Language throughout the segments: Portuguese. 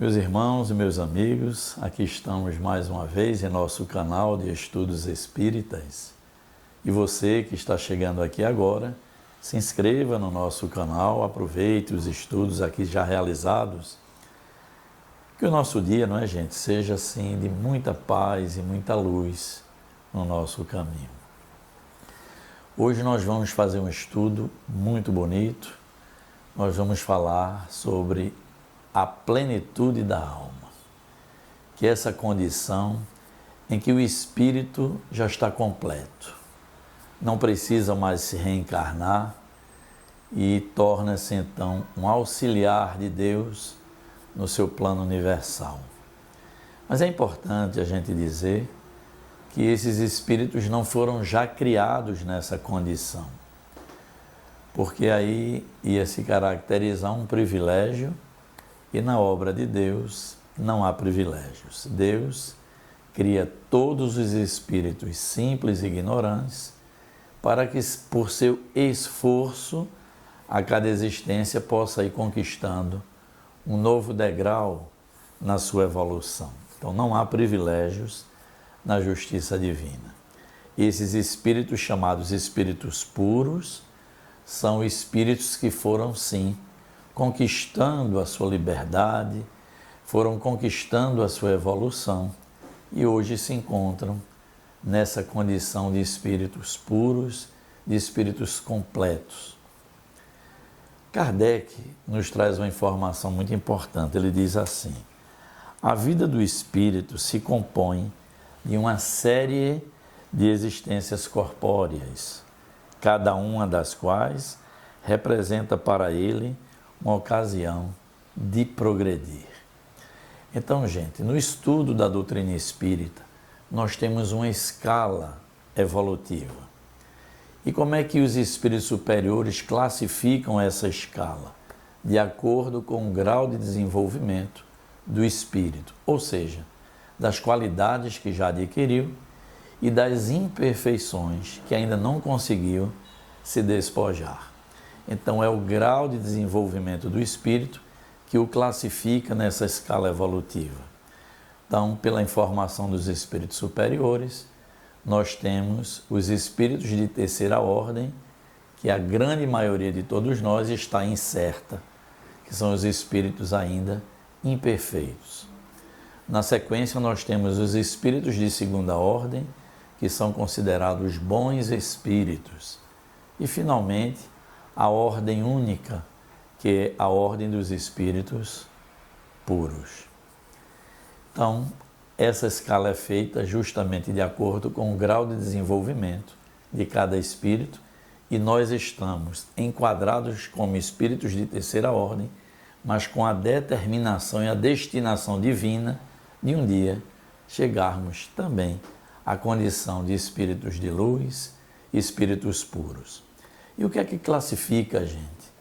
Meus irmãos e meus amigos, aqui estamos mais uma vez em nosso canal de Estudos Espíritas. E você que está chegando aqui agora, se inscreva no nosso canal, aproveite os estudos aqui já realizados. Que o nosso dia, não é, gente, seja assim de muita paz e muita luz no nosso caminho. Hoje nós vamos fazer um estudo muito bonito. Nós vamos falar sobre a plenitude da alma, que é essa condição em que o espírito já está completo, não precisa mais se reencarnar e torna-se então um auxiliar de Deus no seu plano universal. Mas é importante a gente dizer que esses espíritos não foram já criados nessa condição, porque aí ia se caracterizar um privilégio. E na obra de Deus não há privilégios. Deus cria todos os espíritos simples e ignorantes para que, por seu esforço, a cada existência possa ir conquistando um novo degrau na sua evolução. Então não há privilégios na justiça divina. Esses espíritos chamados espíritos puros são espíritos que foram, sim, conquistando a sua liberdade, foram conquistando a sua evolução e hoje se encontram nessa condição de espíritos puros, de espíritos completos. Kardec nos traz uma informação muito importante. Ele diz assim: a vida do espírito se compõe de uma série de existências corpóreas, cada uma das quais representa para ele uma ocasião de progredir. Então, gente, no estudo da doutrina espírita, nós temos uma escala evolutiva. E como é que os espíritos superiores classificam essa escala? De acordo com o grau de desenvolvimento do espírito, ou seja, das qualidades que já adquiriu e das imperfeições que ainda não conseguiu se despojar. Então, é o grau de desenvolvimento do espírito que o classifica nessa escala evolutiva. Então, pela informação dos espíritos superiores, nós temos os espíritos de terceira ordem, que a grande maioria de todos nós está incerta, que são os espíritos ainda imperfeitos. Na sequência, nós temos os espíritos de segunda ordem, que são considerados bons espíritos. E, finalmente, a ordem única, que é a ordem dos espíritos puros. Então, essa escala é feita justamente de acordo com o grau de desenvolvimento de cada espírito e nós estamos enquadrados como espíritos de terceira ordem, mas com a determinação e a destinação divina de um dia chegarmos também à condição de espíritos de luz, espíritos puros. E o que é que classifica a gente?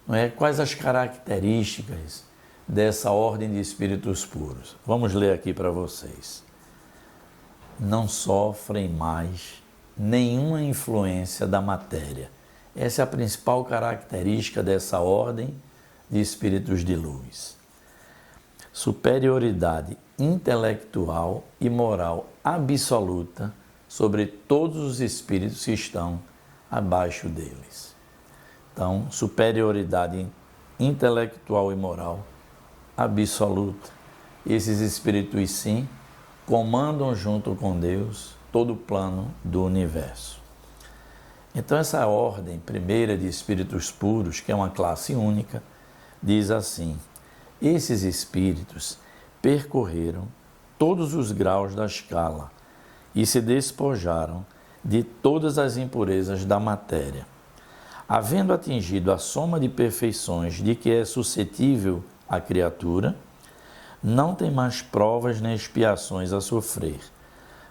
Não é? Quais as características dessa ordem de espíritos puros? Vamos ler aqui para vocês. Não sofrem mais nenhuma influência da matéria. Essa é a principal característica dessa ordem de espíritos de luz. Superioridade intelectual e moral absoluta sobre todos os espíritos que estão abaixo deles. Então, superioridade intelectual e moral absoluta. Esses espíritos, sim, comandam junto com Deus todo o plano do universo. Então, essa ordem primeira de espíritos puros, que é uma classe única, diz assim: esses espíritos percorreram todos os graus da escala e se despojaram de todas as impurezas da matéria. Havendo atingido a soma de perfeições de que é suscetível a criatura, não tem mais provas nem expiações a sofrer,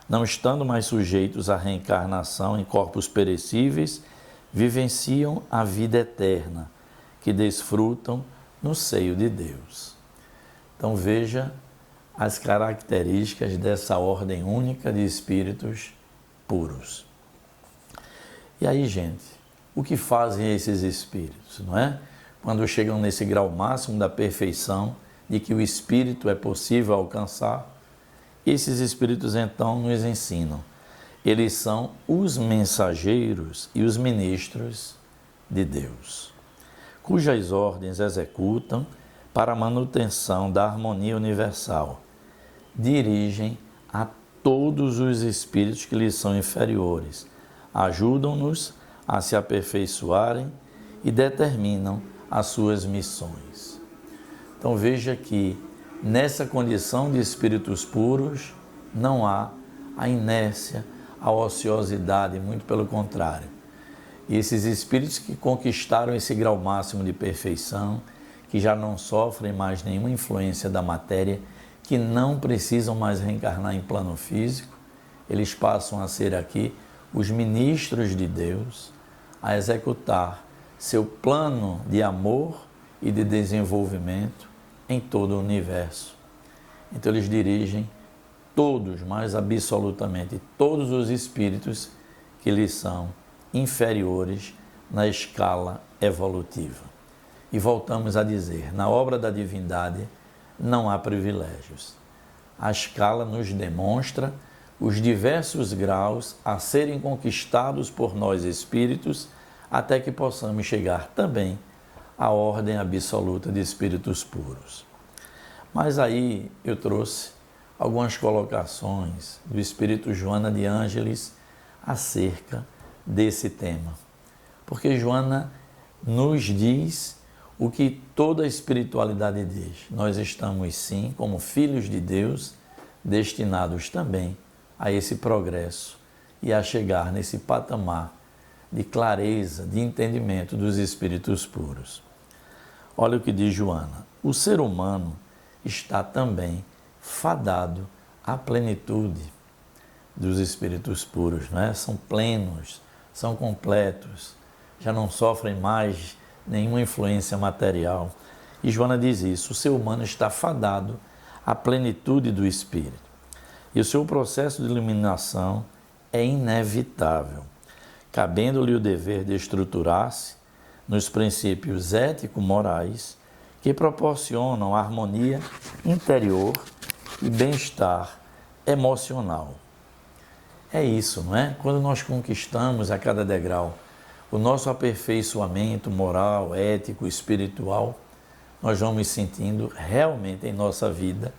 não estando mais sujeitos à reencarnação em corpos perecíveis, vivenciam a vida eterna, que desfrutam no seio de Deus. Então veja as características dessa ordem única de espíritos puros. E aí, gente, o que fazem esses espíritos, não é? Quando chegam nesse grau máximo da perfeição de que o espírito é possível alcançar, esses espíritos então nos ensinam. Eles são os mensageiros e os ministros de Deus, cujas ordens executam para a manutenção da harmonia universal, dirigem a todos os espíritos que lhes são inferiores, ajudam-nos a se aperfeiçoarem e determinam as suas missões. Então veja que nessa condição de espíritos puros não há a inércia, a ociosidade, muito pelo contrário. E esses espíritos que conquistaram esse grau máximo de perfeição, que já não sofrem mais nenhuma influência da matéria, que não precisam mais reencarnar em plano físico, eles passam a ser aqui os ministros de Deus, a executar seu plano de amor e de desenvolvimento em todo o universo. Então eles dirigem todos, mas absolutamente todos os espíritos que lhes são inferiores na escala evolutiva. E voltamos a dizer, na obra da divindade não há privilégios. A escala nos demonstra os diversos graus a serem conquistados por nós espíritos até que possamos chegar também à ordem absoluta de espíritos puros. Mas aí eu trouxe algumas colocações do espírito Joana de Ângeles acerca desse tema. Porque Joana nos diz o que toda a espiritualidade diz. Nós estamos, sim, como filhos de Deus, destinados também a esse progresso e a chegar nesse patamar de clareza, de entendimento dos espíritos puros. Olha o que diz Joana. O ser humano está também fadado à plenitude dos espíritos puros, não é? São plenos, são completos, já não sofrem mais nenhuma influência material. E Joana diz isso, o ser humano está fadado à plenitude do espírito. E o seu processo de iluminação é inevitável, cabendo-lhe o dever de estruturar-se nos princípios ético-morais que proporcionam harmonia interior e bem-estar emocional. É isso, não é? Quando nós conquistamos a cada degrau o nosso aperfeiçoamento moral, ético, espiritual, nós vamos sentindo realmente em nossa vida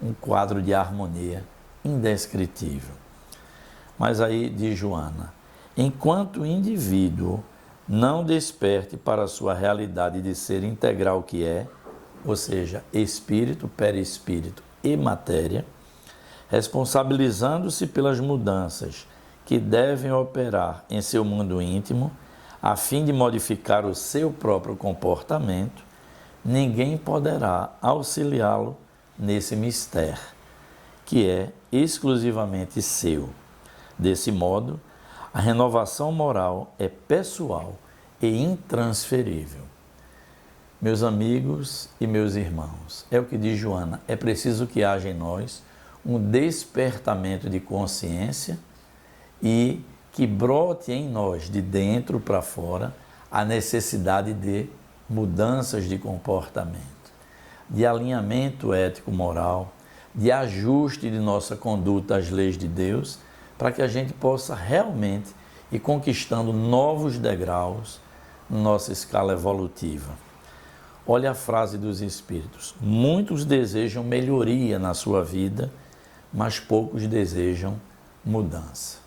um quadro de harmonia indescritível. Mas aí diz Joana, enquanto o indivíduo não desperte para a sua realidade de ser integral que é, ou seja, espírito, perispírito e matéria, responsabilizando-se pelas mudanças que devem operar em seu mundo íntimo, a fim de modificar o seu próprio comportamento, ninguém poderá auxiliá-lo nesse mistério, que é exclusivamente seu. Desse modo, a renovação moral é pessoal e intransferível. Meus amigos e meus irmãos, é o que diz Joana, é preciso que haja em nós um despertamento de consciência e que brote em nós, de dentro para fora, a necessidade de mudanças de comportamento, de alinhamento ético-moral, de ajuste de nossa conduta às leis de Deus, para que a gente possa realmente ir conquistando novos degraus na nossa escala evolutiva. Olha a frase dos Espíritos. Muitos desejam melhoria na sua vida, mas poucos desejam mudança.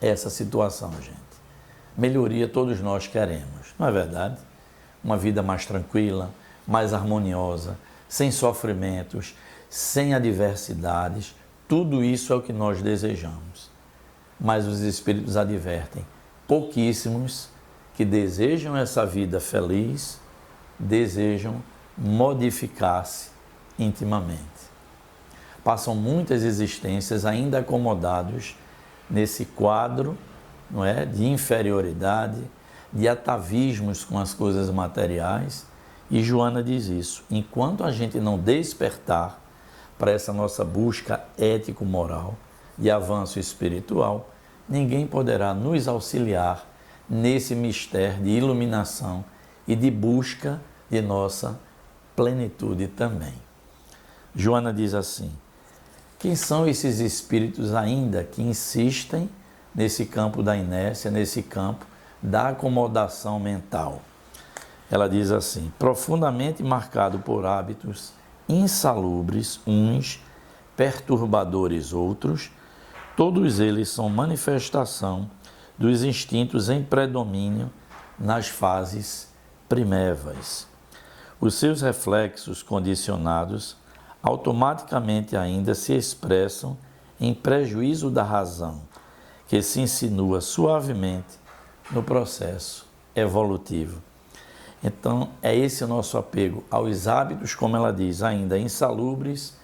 Essa situação, gente. Melhoria todos nós queremos, não é verdade? Uma vida mais tranquila, mais harmoniosa, sem sofrimentos, sem adversidades, tudo isso é o que nós desejamos. Mas os Espíritos advertem, pouquíssimos que desejam essa vida feliz, desejam modificar-se intimamente. Passam muitas existências ainda acomodados nesse quadro, não é, de inferioridade, de atavismos com as coisas materiais. E Joana diz isso, enquanto a gente não despertar para essa nossa busca ético-moral de avanço espiritual, ninguém poderá nos auxiliar nesse mistério de iluminação e de busca de nossa plenitude também. Joana diz assim: quem são esses espíritos ainda que insistem nesse campo da inércia, nesse campo da acomodação mental? Ela diz assim: profundamente marcado por hábitos insalubres uns, perturbadores outros, todos eles são manifestação dos instintos em predomínio nas fases primevas. Os seus reflexos condicionados automaticamente ainda se expressam em prejuízo da razão, que se insinua suavemente no processo evolutivo. Então, é esse o nosso apego aos hábitos, como ela diz, ainda insalubres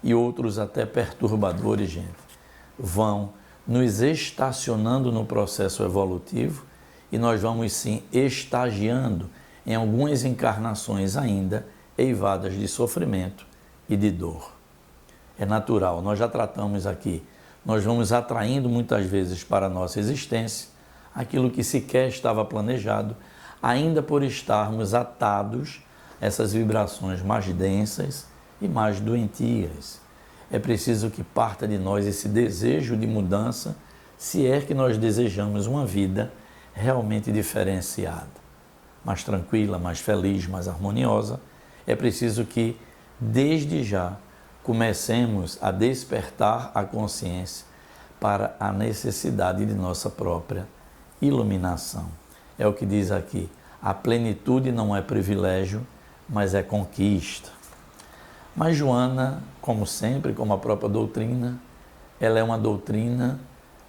e outros até perturbadores, gente. Vão nos estacionando no processo evolutivo e nós vamos sim estagiando em algumas encarnações ainda eivadas de sofrimento e de dor. É natural, nós já tratamos aqui, nós vamos atraindo muitas vezes para a nossa existência aquilo que sequer estava planejado, ainda por estarmos atados a essas vibrações mais densas e mais doentias. É preciso que parta de nós esse desejo de mudança, se é que nós desejamos uma vida realmente diferenciada, mais tranquila, mais feliz, mais harmoniosa. É preciso que, desde já, comecemos a despertar a consciência para a necessidade de nossa própria iluminação. É o que diz aqui: a plenitude não é privilégio, mas é conquista. Mas Joana, como sempre, como a própria doutrina, ela é uma doutrina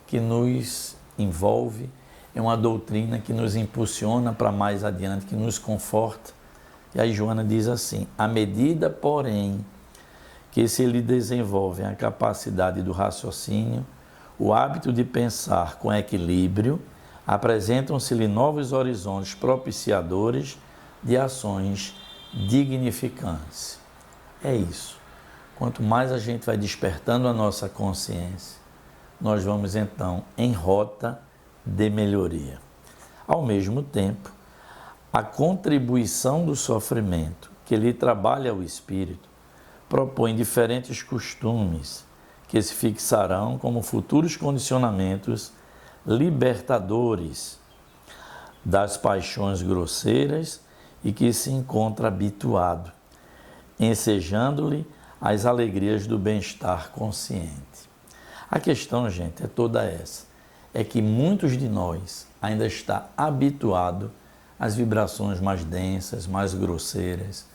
que nos envolve, é uma doutrina que nos impulsiona para mais adiante, que nos conforta. E aí Joana diz assim: à medida, porém, que se lhe desenvolvem a capacidade do raciocínio, o hábito de pensar com equilíbrio, apresentam-se-lhe novos horizontes propiciadores de ações dignificantes. É isso. Quanto mais a gente vai despertando a nossa consciência, nós vamos então em rota de melhoria. Ao mesmo tempo, a contribuição do sofrimento que lhe trabalha o espírito propõe diferentes costumes que se fixarão como futuros condicionamentos libertadores das paixões grosseiras e que se encontra habituado, ensejando-lhe as alegrias do bem-estar consciente. A questão, gente, é toda essa. É que muitos de nós ainda está habituado às vibrações mais densas, mais grosseiras,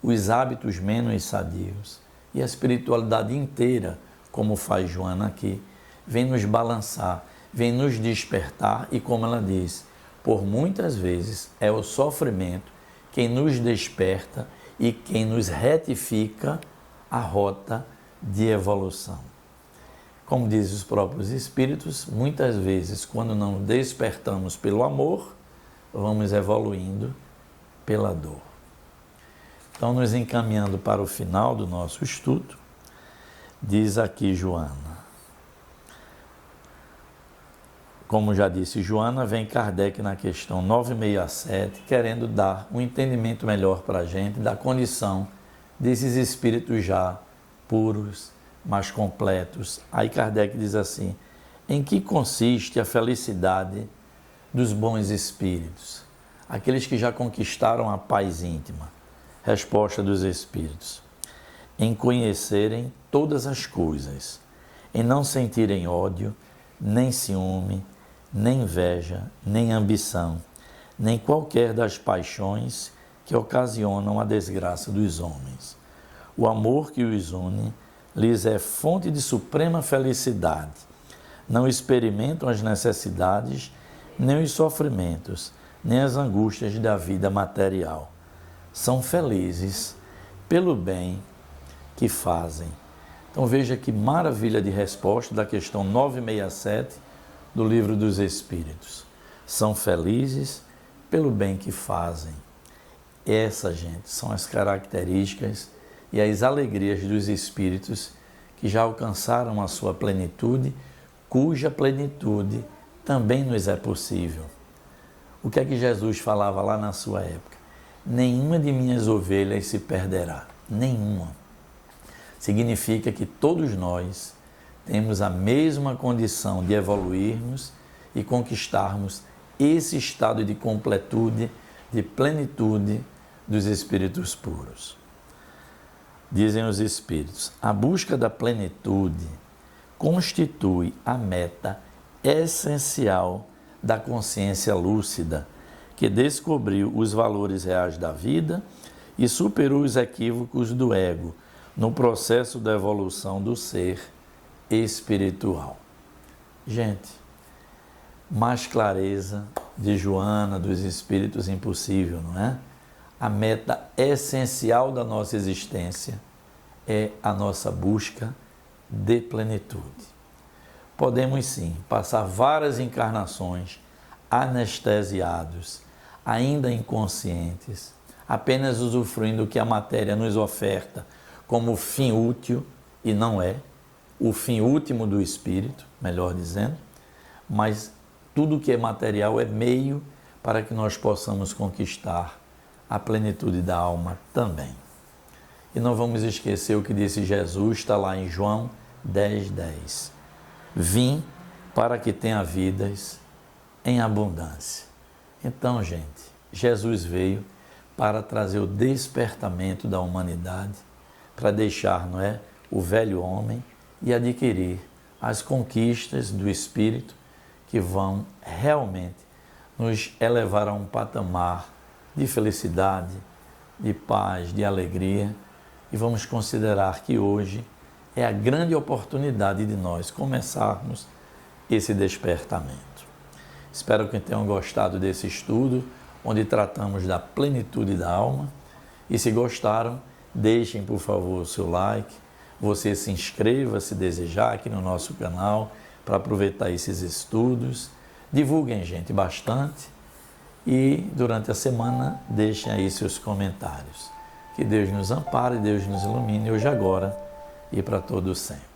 os hábitos menos sadios e a espiritualidade inteira, como faz Joana aqui, vem nos balançar, vem nos despertar e, como ela diz, por muitas vezes é o sofrimento quem nos desperta e quem nos retifica a rota de evolução. Como dizem os próprios espíritos, muitas vezes, quando não despertamos pelo amor, vamos evoluindo pela dor. Então, nos encaminhando para o final do nosso estudo, diz aqui Joana: como já disse Joana, vem Kardec na questão 967, querendo dar um entendimento melhor para a gente da condição desses espíritos já puros, mais completos. Aí Kardec diz assim: em que consiste a felicidade dos bons espíritos? Aqueles que já conquistaram a paz íntima. Resposta dos espíritos: em conhecerem todas as coisas, em não sentirem ódio, nem ciúme, nem inveja, nem ambição, nem qualquer das paixões que ocasionam a desgraça dos homens. O amor que os une lhes é fonte de suprema felicidade. Não experimentam as necessidades, nem os sofrimentos, nem as angústias da vida material. São felizes pelo bem que fazem. Então veja que maravilha de resposta da questão 967 do Livro dos Espíritos. São felizes pelo bem que fazem. Essas, gente, são as características e as alegrias dos espíritos que já alcançaram a sua plenitude, cuja plenitude também nos é possível. O que é que Jesus falava lá na sua época? nenhuma de minhas ovelhas se perderá. Nenhuma. Significa que todos nós temos a mesma condição de evoluirmos e conquistarmos esse estado de completude, de plenitude dos espíritos puros. Dizem os espíritos, a busca da plenitude constitui a meta essencial da consciência lúcida, que descobriu os valores reais da vida e superou os equívocos do ego no processo da evolução do ser espiritual. Gente, mais clareza de Joana, dos Espíritos, impossível, não é? A meta essencial da nossa existência é a nossa busca de plenitude. Podemos sim passar várias encarnações anestesiados, ainda inconscientes, apenas usufruindo o que a matéria nos oferta como fim útil, e não é, o fim último do espírito, melhor dizendo, mas tudo que é material é meio para que nós possamos conquistar a plenitude da alma também. E não vamos esquecer o que disse Jesus, está lá em João 10:10. Vim para que tenha vidas em abundância. Então, gente, Jesus veio para trazer o despertamento da humanidade, para deixar, não é, o velho homem e adquirir as conquistas do Espírito que vão realmente nos elevar a um patamar de felicidade, de paz, de alegria, e vamos considerar que hoje é a grande oportunidade de nós começarmos esse despertamento. Espero que tenham gostado desse estudo, onde tratamos da plenitude da alma, e se gostaram, deixem por favor o seu like, você se inscreva se desejar aqui no nosso canal para aproveitar esses estudos, divulguem, gente, bastante, e durante a semana deixem aí seus comentários. Que Deus nos ampare, Deus nos ilumine hoje, agora e para todos sempre.